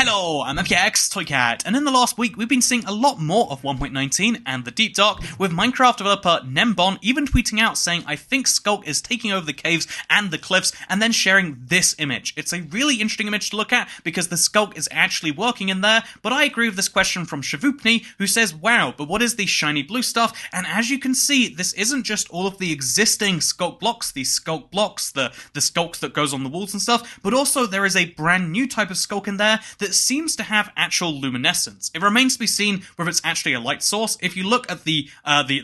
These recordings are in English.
Hello, I'm MPX Toycat, and in the last week we've been seeing a lot more of 1.19 and the Deep Dark, with Minecraft developer Nembon even tweeting out saying, "I think Sculk is taking over the caves and the cliffs," and then sharing this image. It's a really interesting image to look at because the Sculk is actually working in there, but I agree with this question from Shavupni, who says, "Wow, but what is the shiny blue stuff?" And as you can see, this isn't just all of the existing Sculk blocks, the Sculk that goes on the walls and stuff, but also there is a brand new type of Sculk in there that seems to have actual luminescence. It remains to be seen whether it's actually a light source. If you look at the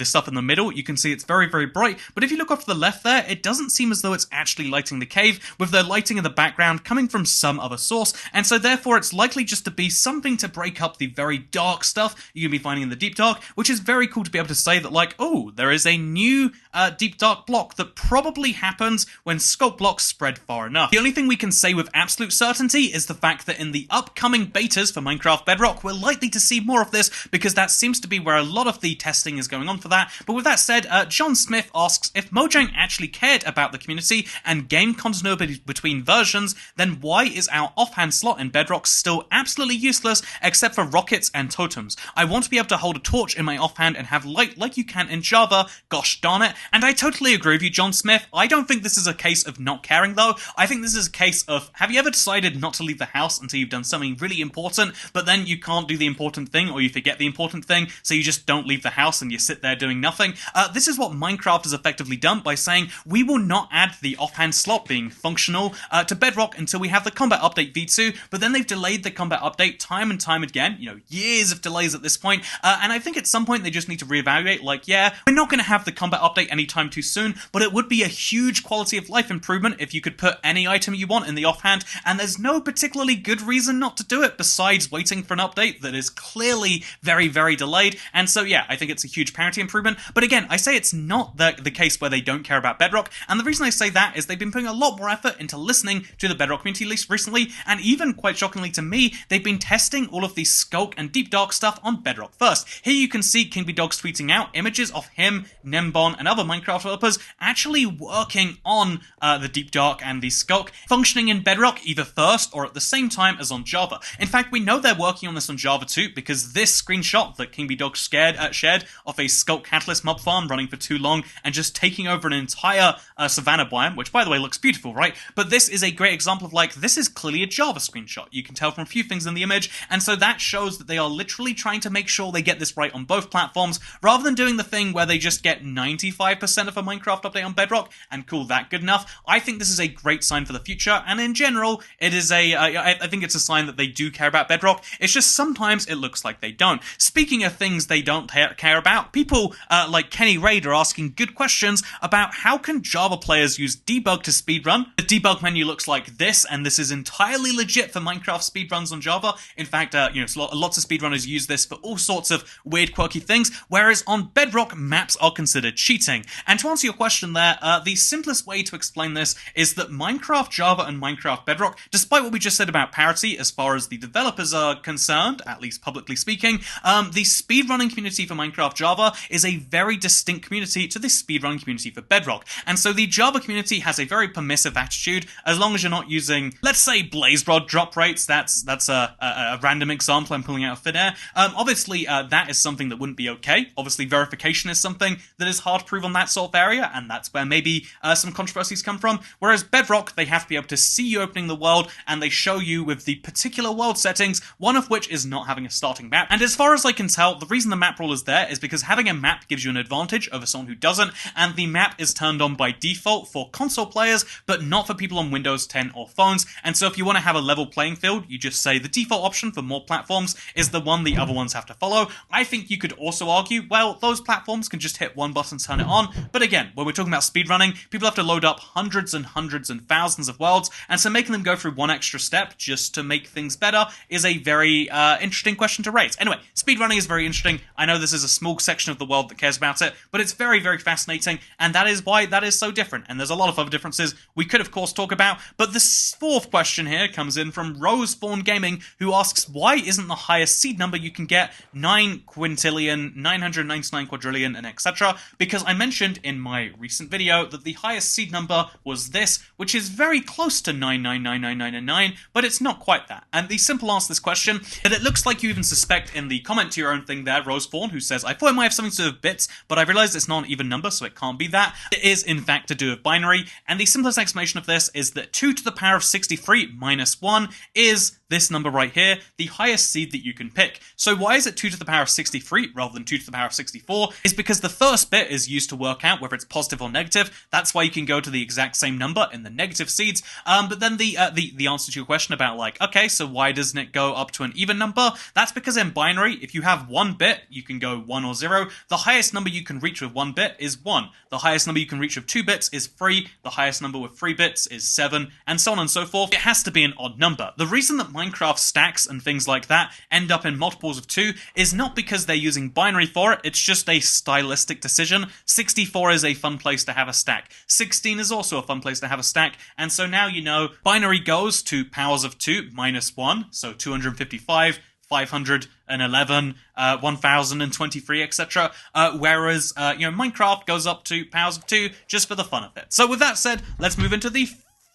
stuff in the middle, you can see it's very, very bright, but if you look off to the left there, it doesn't seem as though it's actually lighting the cave, with the lighting in the background coming from some other source, and so therefore it's likely just to be something to break up the very dark stuff you're going to be finding in the Deep Dark, which is very cool to be able to say that, like, oh, there is a new Deep Dark block that probably happens when Sculk blocks spread far enough. The only thing we can say with absolute certainty is the fact that in the upcoming betas for Minecraft Bedrock, we're likely to see more of this, because that seems to be where a lot of the testing is going on for that. But with that said, John Smith asks, if Mojang actually cared about the community and game continuity between versions, then why is our offhand slot in Bedrock still absolutely useless except for rockets and totems? I want to be able to hold a torch in my offhand and have light like you can in Java, gosh darn it. And I totally agree with you, John Smith. I don't think this is a case of not caring though. I think this is a case of, have you ever decided not to leave the house until you've done something really important, but then you can't do the important thing, or you forget the important thing, so you just don't leave the house and you sit there doing nothing? This is what Minecraft has effectively done by saying, we will not add the offhand slot being functional to Bedrock until we have the combat update v2, but then they've delayed the combat update time and time again, you know, years of delays at this point, and I think at some point they just need to reevaluate, like, yeah, we're not going to have the combat update anytime too soon, but it would be a huge quality of life improvement if you could put any item you want in the offhand, and there's no particularly good reason not to do it besides waiting for an update that is clearly very, very delayed. And so yeah, I think it's a huge parity improvement, but again, I say it's not the case where they don't care about Bedrock, and the reason I say that is they've been putting a lot more effort into listening to the Bedrock community, at least recently, and even, quite shockingly to me, they've been testing all of the Sculk and Deep Dark stuff on Bedrock first. Here you can see KingBDogs tweeting out images of him, Nembon, and other Minecraft developers actually working on the Deep Dark and the Sculk, functioning in Bedrock either first or at the same time as on Java. In fact, we know they're working on this on Java too, because this screenshot that KingBDogs shared of a Sculk Catalyst mob farm running for too long and just taking over an entire savanna biome, which by the way looks beautiful, right? But this is a great example of, like, this is clearly a Java screenshot. You can tell from a few things in the image, and so that shows that they are literally trying to make sure they get this right on both platforms, rather than doing the thing where they just get 95% of a Minecraft update on Bedrock and call that good enough. I think this is a great sign for the future, and in general, it is I think it's a sign that they do care about Bedrock. It's just sometimes it looks like they don't. Speaking of things they don't care about, people like Kenny Raid are asking good questions about how can Java players use debug to speedrun. The debug menu looks like this, and this is entirely legit for Minecraft speedruns on Java. In fact, lots of speedrunners use this for all sorts of weird, quirky things, whereas on Bedrock, maps are considered cheating. And to answer your question there, the simplest way to explain this is that Minecraft Java and Minecraft Bedrock, despite what we just said about parity as far as the developers are concerned, at least publicly speaking, the speedrunning community for Minecraft Java is a very distinct community to the speedrunning community for Bedrock. And so the Java community has a very permissive attitude, as long as you're not using, let's say, blaze rod drop rates. That's a random example I'm pulling out of thin air. Obviously, that is something that wouldn't be okay. Obviously, verification is something that is hard to prove on that sort of area, and that's where maybe some controversies come from. Whereas Bedrock, they have to be able to see you opening the world, and they show you with the particular world settings, one of which is not having a starting map. And as far as I can tell, the reason the map rule is there is because having a map gives you an advantage over someone who doesn't, and the map is turned on by default for console players, but not for people on Windows 10 or phones. And so if you want to have a level playing field, you just say the default option for more platforms is the one the other ones have to follow. I think you could also argue, well, those platforms can just hit one button to turn it on, but again, when we're talking about speedrunning, people have to load up hundreds and hundreds and thousands of worlds, and so making them go through one extra step just to make things better is a very interesting question to raise. Anyway, speedrunning is very interesting. I know this is a small section of the world that cares about it, but it's very, very fascinating, and that is why that is so different. And there's a lot of other differences we could, of course, talk about, but the fourth question here comes in from Roseborn Gaming, who asks, why isn't the highest seed number you can get 9 quintillion, 999 quadrillion, and etc.? Because I mentioned in my recent video that the highest seed number was this, which is very close to 9999999, but it's not quite that. And the simple answer to this question, and it looks like you even suspect in the comment to your own thing there, Rosefawn, who says, I thought it might have something to do with bits, but I realized it's not an even number, so it can't be that. It is, in fact, to do with binary, and the simplest explanation of this is that 2 to the power of 63 minus 1 is this number right here, the highest seed that you can pick. So why is it 2 to the power of 63 rather than 2 to the power of 64? Is because the first bit is used to work out whether it's positive or negative. That's why you can go to the exact same number in the negative seeds. But then the answer to your question about like, okay, so why doesn't it go up to an even number? That's because in binary, if you have one bit, you can go 1 or 0. The highest number you can reach with 1 bit is 1. The highest number you can reach with 2 bits is 3. The highest number with 3 bits is 7, and so on and so forth. It has to be an odd number. The reason that Minecraft stacks and things like that end up in multiples of 2 is not because they're using binary for it, it's just a stylistic decision. 64 is a fun place to have a stack. 16 is also a fun place to have a stack, and so now you know binary goes to powers of 2 minus 1, so 255, 511, 1023, etc. Whereas, Minecraft goes up to powers of 2 just for the fun of it. So with that said, let's move into the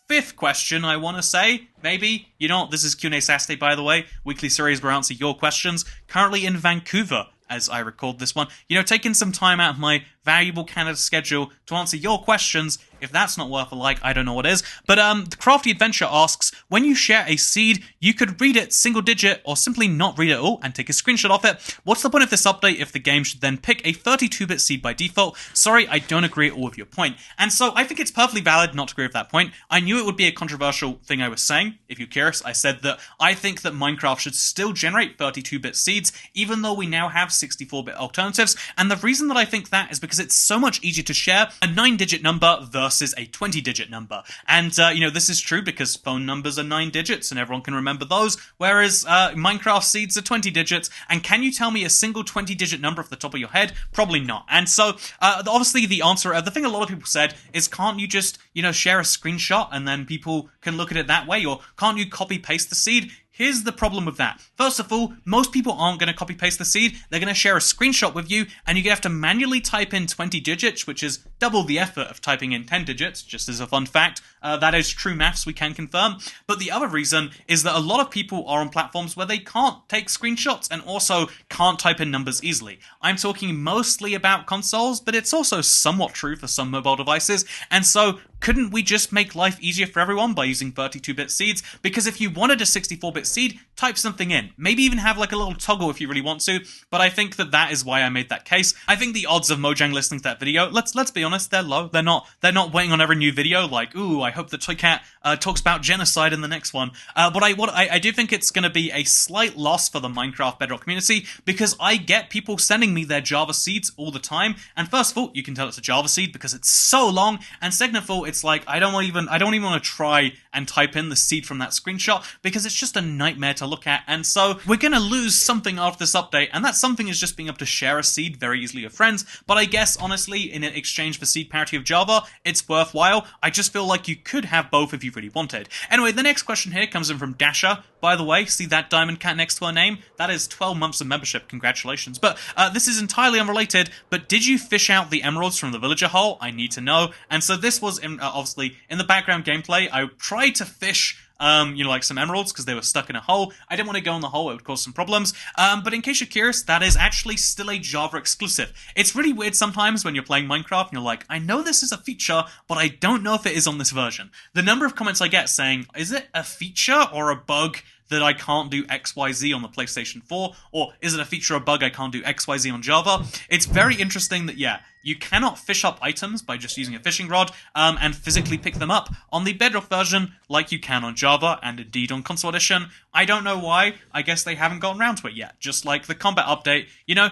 fifth question, I want to say. Maybe. This is Q&A Saturday, by the way. Weekly series where I answer your questions. Currently in Vancouver, as I record this one. Taking some time out of my valuable Canada schedule to answer your questions. If that's not worth a like, I don't know what is. But the Crafty Adventure asks, when you share a seed, you could read it single digit or simply not read it at all and take a screenshot of it. What's the point of this update if the game should then pick a 32-bit seed by default? Sorry, I don't agree at all with your point. And so I think it's perfectly valid not to agree with that point. I knew it would be a controversial thing I was saying. If you're curious, I said that I think that Minecraft should still generate 32-bit seeds, even though we now have 64-bit alternatives. And the reason that I think that is because it's so much easier to share a 9-digit number versus a 20-digit number. And, this is true because phone numbers are 9 digits and everyone can remember those, whereas Minecraft seeds are 20 digits. And can you tell me a single 20-digit number off the top of your head? Probably not. And so, obviously the answer, the thing a lot of people said is, can't you just, share a screenshot and then people can look at it that way? Or can't you copy-paste the seed? Here's the problem with that. First of all, most people aren't going to copy-paste the seed. They're going to share a screenshot with you, and you're going to have to manually type in 20 digits, which is double the effort of typing in 10 digits, just as a fun fact. That is true maths, we can confirm. But the other reason is that a lot of people are on platforms where they can't take screenshots and also can't type in numbers easily. I'm talking mostly about consoles, but it's also somewhat true for some mobile devices. And so, couldn't we just make life easier for everyone by using 32-bit seeds? Because if you wanted a 64-bit seed, type something in. Maybe even have like a little toggle if you really want to, but I think that is why I made that case. I think the odds of Mojang listening to that video, let's be honest, they're low. They're not waiting on every new video like, ooh, I hope the Toycat talks about genocide in the next one. But I do think it's going to be a slight loss for the Minecraft Bedrock community, because I get people sending me their Java seeds all the time, and first of all, you can tell it's a Java seed because it's so long, and second of all, it's like, I don't even want to try and type in the seed from that screenshot because it's just a nightmare to look at. And so we're going to lose something after this update, and that something is just being able to share a seed very easily with friends. But I guess, honestly, in exchange for seed parity of Java, it's worthwhile. I just feel like you could have both if you really wanted. Anyway, the next question here comes in from Dasha. By the way, see that diamond cat next to her name? That is 12 months of membership. Congratulations. But this is entirely unrelated, but did you fish out the emeralds from the villager hole? I need to know. And so this was, obviously, in the background gameplay, I tried to fish like some emeralds because they were stuck in a hole. I didn't want to go in the hole, it would cause some problems. But in case you're curious, that is actually still a Java exclusive. It's really weird sometimes when you're playing Minecraft and you're like, I know this is a feature, but I don't know if it is on this version. The number of comments I get saying, is it a feature or a bug that I can't do XYZ on the PlayStation 4? Or is it a feature or bug I can't do XYZ on Java? It's very interesting that, yeah, you cannot fish up items by just using a fishing rod and physically pick them up on the Bedrock version like you can on Java and indeed on Console Edition. I don't know why. I guess they haven't gotten around to it yet. Just like the combat update,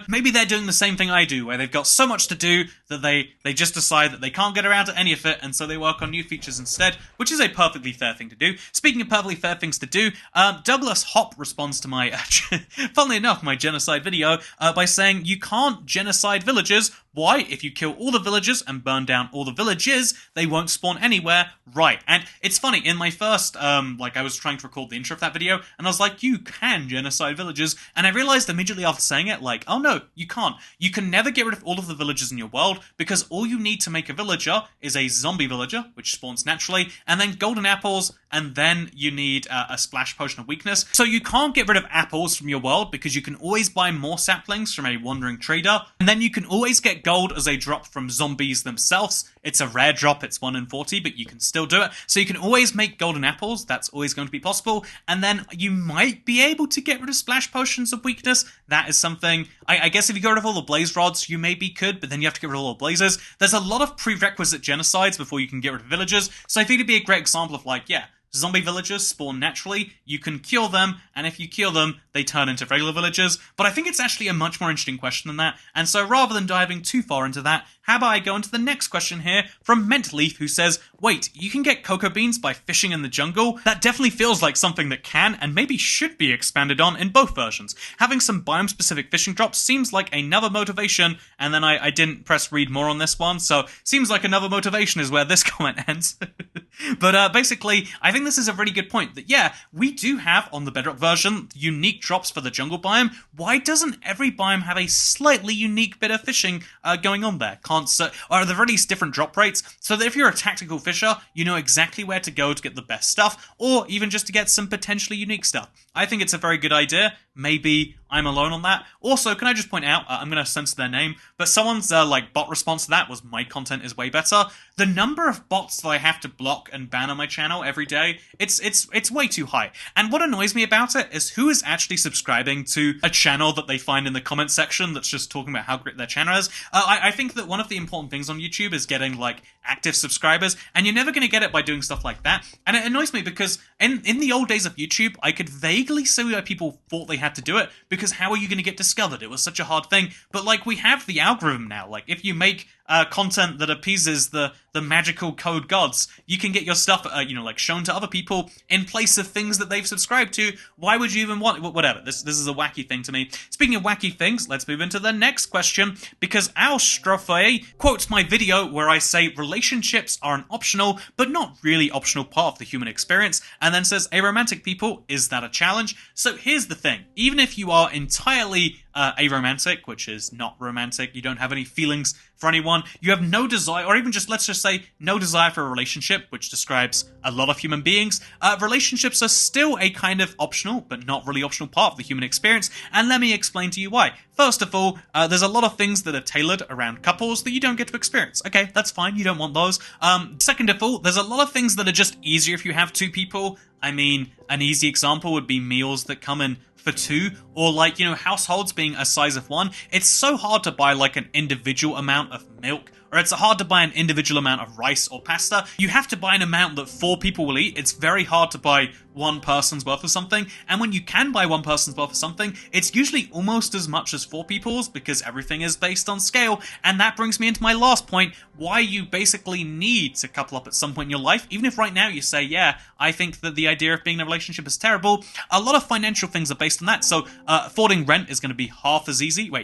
maybe they're doing the same thing I do, where they've got so much to do that they just decide that they can't get around to any of it, and so they work on new features instead, which is a perfectly fair thing to do. Speaking of perfectly fair things to do, Douglas Hop responds to my, funnily enough, my genocide video by saying, you can't genocide villagers. Why? If you kill all the villagers and burn down all the villages, they won't spawn anywhere. Right. And it's funny, in my first, I was trying to record the intro of that video, and I was like, you can genocide villagers, and I realized immediately after saying it, like, oh no, you can't. You can never get rid of all of the villagers in your world, because all you need to make a villager is a zombie villager, which spawns naturally, and then golden apples, and then you need a splash potion of weakness. So you can't get rid of apples from your world, because you can always buy more saplings from a wandering trader, and then you can always get gold as a drop from zombies themselves. It's a rare drop, it's 1 in 40, but you can still do it. So you can always make golden apples, that's always going to be possible, and then you might be able to get rid of splash potions of weakness. That is something, I guess if you get rid of all the blaze rods, you maybe could, but then you have to get rid of all the blazes. There's a lot of prerequisite genocides before you can get rid of villagers, so I think it'd be a great example of like, yeah, zombie villagers spawn naturally, you can kill them, and if you kill them, they turn into regular villagers. But I think it's actually a much more interesting question than that, and so rather than diving too far into that, how about I go into the next question here from Mentleaf, who says, wait, you can get cocoa beans by fishing in the jungle? That definitely feels like something that can and maybe should be expanded on in both versions. Having some biome-specific fishing drops seems like another motivation, and then I didn't press read more on this one, so seems like another motivation is where this comment ends. But basically, I think this is a really good point, that yeah, we do have, on the Bedrock version, unique drops for the jungle biome. Why doesn't every biome have a slightly unique bit of fishing going on there? Or at the very least different drop rates, so that if you're a tactical fisher, you know exactly where to go to get the best stuff, or even just to get some potentially unique stuff. I think it's a very good idea. Maybe I'm alone on that. Also, can I just point out, I'm going to censor their name, but someone's bot response to that was, my content is way better. The number of bots that I have to block and ban on my channel every day, it's way too high. And what annoys me about it is who is actually subscribing to a channel that they find in the comment section that's just talking about how great their channel is. I think that one of the important things on YouTube is getting like active subscribers, and you're never going to get it by doing stuff like that. And it annoys me because in the old days of YouTube, I could vaguely see why people thought they had to do it, because how are you going to get discovered? It was such a hard thing. But like, we have the algorithm now. Like, if you make content that appeases the magical code gods, you can get your stuff shown to other people in place of things that they've subscribed to. Why would you even want whatever? This is a wacky thing to me. Speaking of wacky things, let's move into the next question, because Al Strophe quotes my video where I say relationships are an optional but not really optional part of the human experience, and then says, aromantic people, is that a challenge? So here's the thing, even if you are entirely aromantic, which is not romantic, you don't have any feelings for anyone, you have no desire, or even just, let's just say, no desire for a relationship, which describes a lot of human beings, relationships are still a kind of optional, but not really optional part of the human experience, and let me explain to you why. First of all, there's a lot of things that are tailored around couples that you don't get to experience. Okay, that's fine, you don't want those. Second of all, there's a lot of things that are just easier if you have two people. I mean, an easy example would be meals that come in for two, or like, households being a size of one. It's so hard to buy like an individual amount of milk, or it's hard to buy an individual amount of rice or pasta. You have to buy an amount that 4 people will eat. It's very hard to buy one person's worth of something, and when you can buy one person's worth of something, it's usually almost as much as 4 people's, because everything is based on scale. And that brings me into my last point, why you basically need to couple up at some point in your life. Even if right now you say, yeah, I think that the idea of being in a relationship is terrible, a lot of financial things are based on that. So affording rent is going to be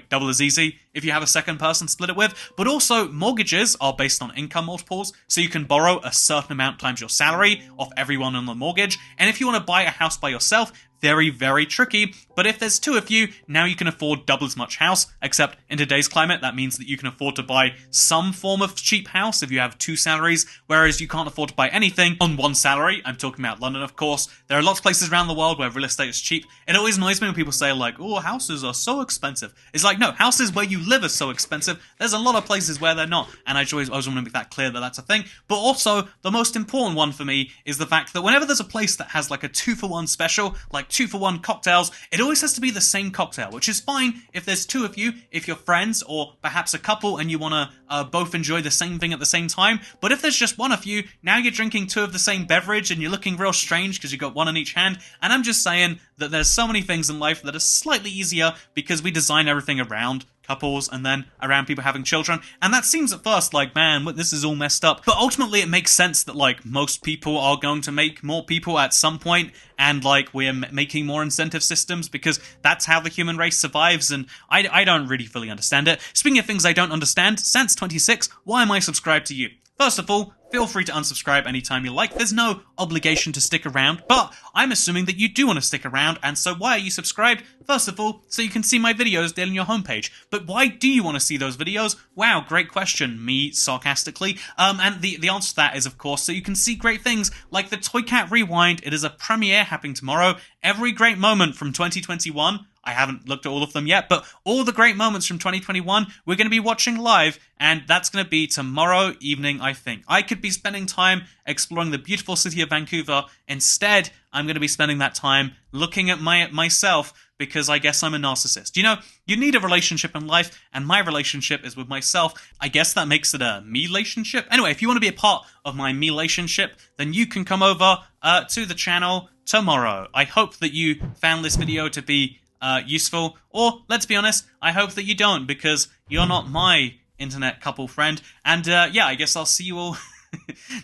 double as easy if you have a second person to split it with. But also, mortgages are based on income multiples, so you can borrow a certain amount times your salary off everyone on the mortgage. And if you want to buy a house by yourself, very, very tricky. But if there's 2 of you, now you can afford double as much house, except in today's climate, that means that you can afford to buy some form of cheap house if you have 2 salaries, whereas you can't afford to buy anything on 1 salary. I'm talking about London, of course. There are lots of places around the world where real estate is cheap. It always annoys me when people say, like, oh, houses are so expensive. It's like, no, houses where you live are so expensive. There's a lot of places where they're not, and I always want to make that clear that that's a thing. But also, the most important one for me is the fact that whenever there's a place that has like a 2-for-1 special, like 2-for-1 cocktails, it always has to be the same cocktail, which is fine if there's 2 of you, if you're friends, or perhaps a couple and you want to both enjoy the same thing at the same time. But if there's just 1 of you, now you're drinking 2 of the same beverage and you're looking real strange because you've got 1 in each hand. And I'm just saying that there's so many things in life that are slightly easier because we design everything around couples and then around people having children. And that seems at first like, man, this is all messed up. But ultimately it makes sense that like most people are going to make more people at some point, and like we're making more incentive systems because that's how the human race survives. And I don't really fully understand it. Speaking of things I don't understand, Sans26, why am I subscribed to you? First of all, feel free to unsubscribe anytime you like. There's no obligation to stick around, but I'm assuming that you do want to stick around, and so why are you subscribed? First of all, so you can see my videos there on your homepage. But why do you want to see those videos? Wow, great question, me sarcastically. And the answer to that is, of course, so you can see great things like the Toy Cat Rewind. It is a premiere happening tomorrow. Every great moment from 2021. I haven't looked at all of them yet, but all the great moments from 2021 we're going to be watching live, and that's going to be tomorrow evening, I think. I could be spending time exploring the beautiful city of Vancouver. Instead, I'm going to be spending that time looking at myself, because I guess I'm a narcissist. You know, you need a relationship in life, and my relationship is with myself. I guess that makes it a me-lationship. Anyway, if you want to be a part of my me-lationship, then you can come over to the channel tomorrow. I hope that you found this video to be useful, or let's be honest, I hope that you don't, because you're not my internet couple friend. And yeah, I guess I'll see you all.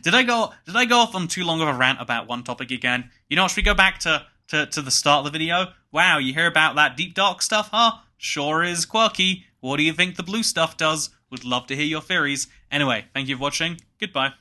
Did I go off on too long of a rant about one topic again? You know what, should we go back to the start of the video? Wow, you hear about that deep dark stuff, huh? Sure is quirky. What do you think the blue stuff does? Would love to hear your theories. Anyway, thank you for watching. Goodbye.